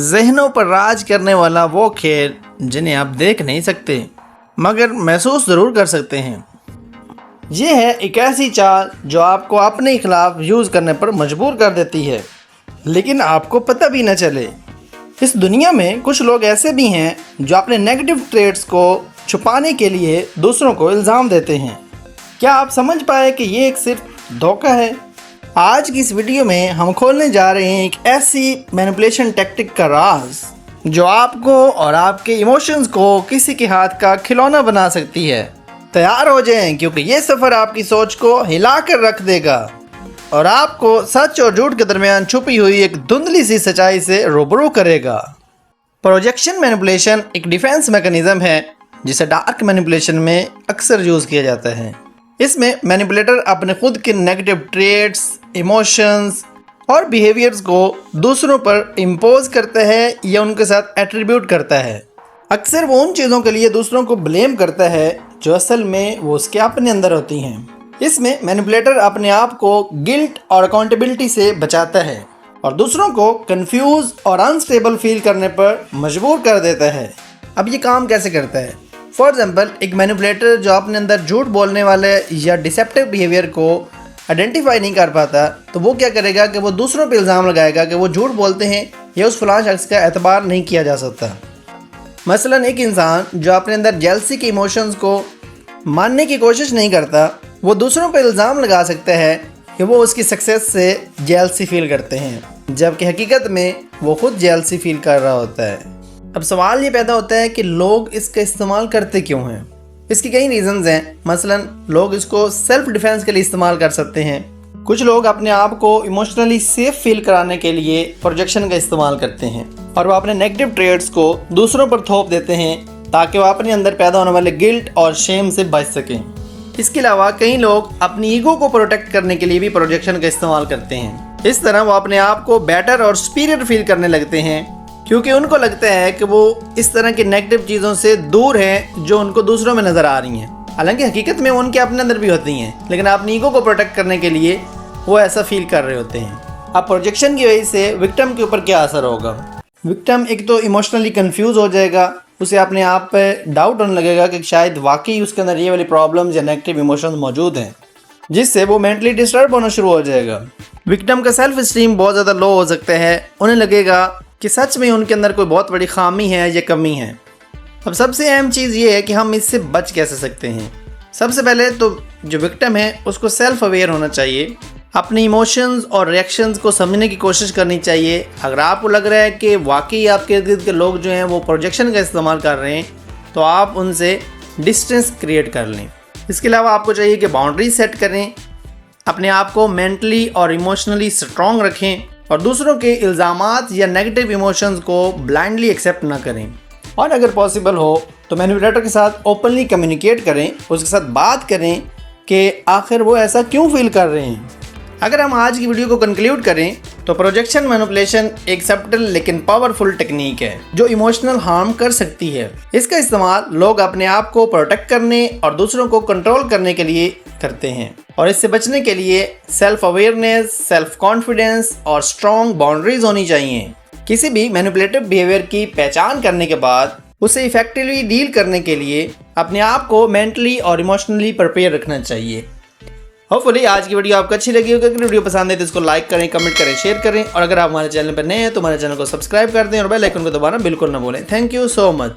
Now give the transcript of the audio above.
जहनों पर राज करने वाला वो खेल जिन्हें आप देख नहीं सकते मगर महसूस ज़रूर कर सकते हैं। ये है एक ऐसी चाल जो आपको अपने खिलाफ यूज़ करने पर मजबूर कर देती है, लेकिन आपको पता भी न चले। इस दुनिया में कुछ लोग ऐसे भी हैं जो अपने नेगेटिव ट्रेड्स को छुपाने के लिए दूसरों को इल्ज़ाम देते हैं। क्या आप समझ पाए कि ये एक सिर्फ धोखा है? आज की इस वीडियो में हम खोलने जा रहे हैं एक ऐसी मैनिपुलेशन टैक्टिक का राज जो आपको और आपके इमोशंस को किसी के हाथ का खिलौना बना सकती है। तैयार हो जाएं, क्योंकि ये सफ़र आपकी सोच को हिला कर रख देगा और आपको सच और झूठ के दरमियान छुपी हुई एक धुंधली सी सच्चाई से रूबरू करेगा। प्रोजेक्शन मैनिपुलेशन एक डिफेंस मैकेनिज्म है जिसे डार्क मैनिपुलेशन में अक्सर यूज़ किया जाता है। इसमें मैनिपुलेटर अपने खुद के नेगेटिव ट्रेट्स, इमोशंस और बिहेवियर्स को दूसरों पर इम्पोज करता है या उनके साथ एट्रीब्यूट करता है। अक्सर वो उन चीज़ों के लिए दूसरों को ब्लेम करता है जो असल में वो उसके अपने अंदर होती हैं। इसमें मैनिपुलेटर अपने आप को गिल्ट और अकाउंटेबिलिटी से बचाता है और दूसरों को कंफ्यूज और अनस्टेबल फील करने पर मजबूर कर देता है। अब ये काम कैसे करता है? फॉर एग्जाम्पल, एक मैनिपुलेटर जो अपने अंदर झूठ बोलने वाले या डिसेप्टिव बिहेवियर को आइडेंटिफाई नहीं कर पाता, तो वो क्या करेगा कि वो दूसरों पर इल्ज़ाम लगाएगा कि वो झूठ बोलते हैं या उस फलां शख्स का एतबार नहीं किया जा सकता। मसलन एक इंसान जो अपने अंदर जेलसी के इमोशंस को मानने की कोशिश नहीं करता, वो दूसरों पर इल्ज़ाम लगा सकता है कि वो उसकी सक्सेस से जेलसी फील करते हैं, जबकि हकीकत में वो खुद जेलसी फील कर रहा होता है। अब सवाल ये पैदा होता है कि लोग इसका इस्तेमाल करते क्यों हैं? इसकी कई रीज़न्स हैं। मसलन लोग इसको सेल्फ डिफेंस के लिए इस्तेमाल कर सकते हैं। कुछ लोग अपने आप को इमोशनली सेफ फील कराने के लिए प्रोजेक्शन का इस्तेमाल करते हैं और वो अपने नेगेटिव ट्रेड्स को दूसरों पर थोप देते हैं ताकि वो अपने अंदर पैदा होने वाले गिल्ट और शेम से बच सकें। इसके अलावा कई लोग अपनी ईगो को प्रोटेक्ट करने के लिए भी प्रोजेक्शन का इस्तेमाल करते हैं। इस तरह वो अपने आप को बेटर और सुपीरियर फील करने लगते हैं क्योंकि उनको लगता है कि वो इस तरह की नेगेटिव चीज़ों से दूर हैं जो उनको दूसरों में नज़र आ रही हैं। हालांकि हकीकत में उनके अपने अंदर भी होती हैं, लेकिन अपनी ईगो को प्रोटेक्ट करने के लिए वो ऐसा फील कर रहे होते हैं। अब प्रोजेक्शन की वजह से विक्टिम के ऊपर क्या असर होगा? विक्टिम एक तो इमोशनली कंफ्यूज हो जाएगा, उसे अपने आप पे डाउट होने लगेगा कि शायद वाकई उसके अंदर ये वाली प्रॉब्लम्स या नेगेटिव इमोशंस मौजूद हैं, जिससे वो मेंटली डिस्टर्ब होना शुरू हो जाएगा। विक्टिम का सेल्फ स्टीम बहुत ज़्यादा लो हो सकता है। उन्हें लगेगा कि सच में उनके अंदर कोई बहुत बड़ी खामी है या कमी है। अब सबसे अहम चीज़ ये है कि हम इससे बच कैसे सकते हैं। सबसे पहले तो जो विक्टिम है उसको सेल्फ अवेयर होना चाहिए, अपने इमोशंस और रिएक्शंस को समझने की कोशिश करनी चाहिए। अगर आपको लग रहा है कि वाकई आपके इर्द गिर्द के लोग जो हैं वो प्रोजेक्शन का इस्तेमाल कर रहे हैं, तो आप उनसे डिस्टेंस क्रिएट कर लें। इसके अलावा आपको चाहिए कि बाउंड्रीज सेट करें, अपने आप को मेंटली और इमोशनली स्ट्रॉन्ग रखें और दूसरों के इल्ज़ामात या नेगेटिव इमोशंस को ब्लाइंडली एक्सेप्ट ना करें। और अगर पॉसिबल हो तो मैनिपुलेटर के साथ ओपनली कम्युनिकेट करें, उसके साथ बात करें कि आखिर वो ऐसा क्यों फील कर रहे हैं। अगर हम आज की वीडियो को कंक्लूड करें तो प्रोजेक्शन मैनिपुलेशन एक सब्टल लेकिन पावरफुल टेक्निक है जो इमोशनल हार्म कर सकती है। इसका इस्तेमाल लोग अपने आप को प्रोटेक्ट करने और दूसरों को कंट्रोल करने के लिए करते हैं और इससे बचने के लिए सेल्फ अवेयरनेस, सेल्फ कॉन्फिडेंस और स्ट्रॉन्ग बाउंड्रीज होनी चाहिए। किसी भी मैनिपुलेटिव बिहेवियर की पहचान करने के बाद उसे इफेक्टिवली डील करने के लिए अपने आप को मेंटली और इमोशनली प्रिपेयर रखना चाहिए। होपफुली आज की वीडियो आपको अच्छी लगी होगी। अगर वीडियो पसंद है तो इसको लाइक करें, कमेंट करें, शेयर करें और अगर आप हमारे चैनल पर नए हैं तो हमारे चैनल को सब्सक्राइब कर दें और बेल आइकन को दबाना बिल्कुल ना भूलें। Thank you so much.